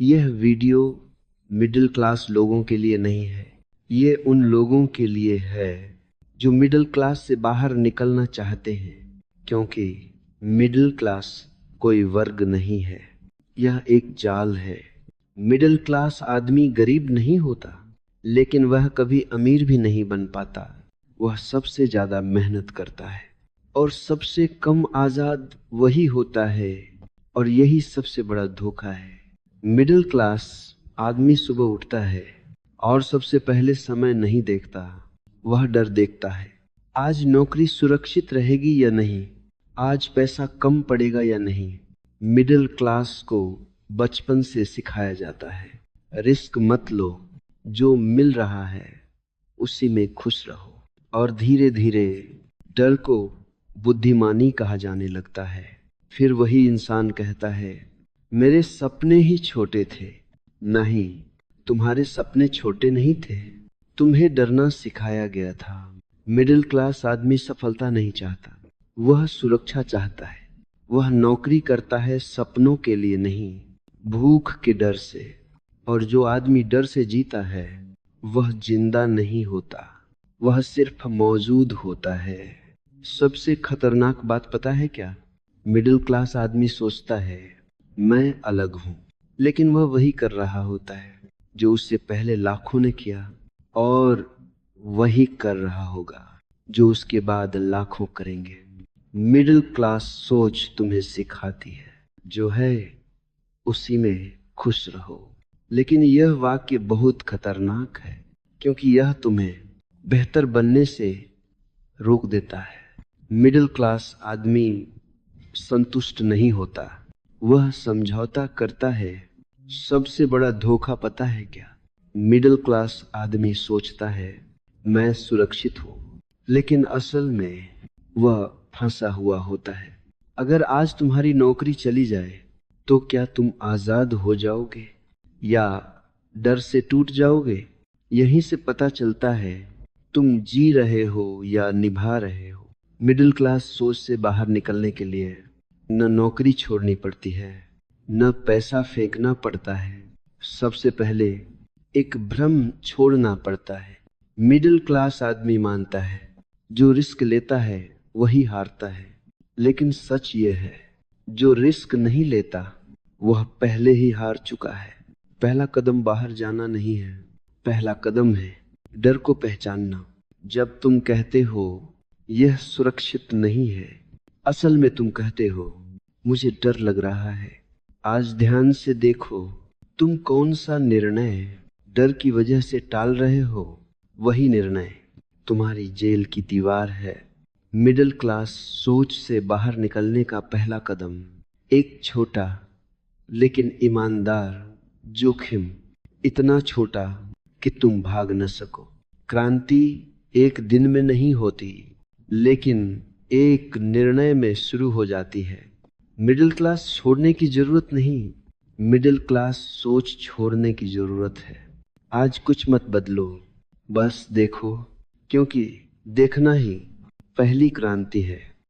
यह video middle class लोगों के लिए नहीं है। ये उन लोगों के लिए है जो मिडिल क्लास से बाहर निकलना चाहते हैं, क्योंकि मिडिल क्लास कोई वर्ग नहीं है, यह एक जाल है। मिडिल क्लास आदमी गरीब नहीं होता, लेकिन वह कभी अमीर भी नहीं बन पाता। वह सबसे ज्यादा मेहनत करता है और सबसे कम आजाद वही होता है, और यही सबसे बड़ा धोखा है। मिडिल क्लास आदमी सुबह उठता है और सबसे पहले समय नहीं देखता, वह डर देखता है। आज नौकरी सुरक्षित रहेगी या नहीं, आज पैसा कम पड़ेगा या नहीं। मिडिल क्लास को बचपन से सिखाया जाता है, रिस्क मत लो, जो मिल रहा है उसी में खुश रहो। और धीरे धीरे डर को बुद्धिमानी कहा जाने लगता है। फिर वही इंसान कहता है, मेरे सपने ही छोटे थे। नहीं, तुम्हारे सपने छोटे नहीं थे, तुम्हें डरना सिखाया गया था। मिडिल क्लास आदमी सफलता नहीं चाहता, वह सुरक्षा चाहता है। वह नौकरी करता है सपनों के लिए नहीं, भूख के डर से। और जो आदमी डर से जीता है वह जिंदा नहीं होता, वह सिर्फ मौजूद होता है। सबसे खतरनाक बात पता है क्या? मिडिल क्लास आदमी सोचता है मैं अलग हूं, लेकिन वह वही कर रहा होता है जो उससे पहले लाखों ने किया, और वही कर रहा होगा जो उसके बाद लाखों करेंगे। मिडिल क्लास सोच तुम्हें सिखाती है, जो है उसी में खुश रहो। लेकिन यह वाक्य बहुत खतरनाक है, क्योंकि यह तुम्हें बेहतर बनने से रोक देता है। मिडिल क्लास आदमी संतुष्ट नहीं होता, वह समझौता करता है। सबसे बड़ा धोखा पता है क्या? मिडिल क्लास आदमी सोचता है मैं सुरक्षित हूं, लेकिन असल में वह फंसा हुआ होता है। अगर आज तुम्हारी नौकरी चली जाए तो क्या तुम आजाद हो जाओगे या डर से टूट जाओगे? यहीं से पता चलता है तुम जी रहे हो या निभा रहे हो। मिडिल क्लास सोच से बाहर निकलने के लिए न नौकरी छोड़नी पड़ती है, न पैसा फेंकना पड़ता है, सबसे पहले एक भ्रम छोड़ना पड़ता है। मिडिल क्लास आदमी मानता है जो रिस्क लेता है वही हारता है, लेकिन सच ये है जो रिस्क नहीं लेता वह पहले ही हार चुका है। पहला कदम बाहर जाना नहीं है, पहला कदम है डर को पहचानना। जब तुम कहते हो यह सुरक्षित नहीं है, असल में तुम कहते हो मुझे डर लग रहा है। आज ध्यान से देखो तुम कौन सा निर्णय डर की वजह से टाल रहे हो। वही निर्णय तुम्हारी जेल की दीवार है। मिडिल क्लास सोच से बाहर निकलने का पहला कदम एक छोटा लेकिन ईमानदार जोखिम, इतना छोटा कि तुम भाग न सको। क्रांति एक दिन में नहीं होती, लेकिन एक निर्णय में शुरू हो जाती है। मिडिल क्लास छोड़ने की जरूरत नहीं, मिडिल क्लास सोच छोड़ने की जरूरत है। आज कुछ मत बदलो, बस देखो, क्योंकि देखना ही पहली क्रांति है।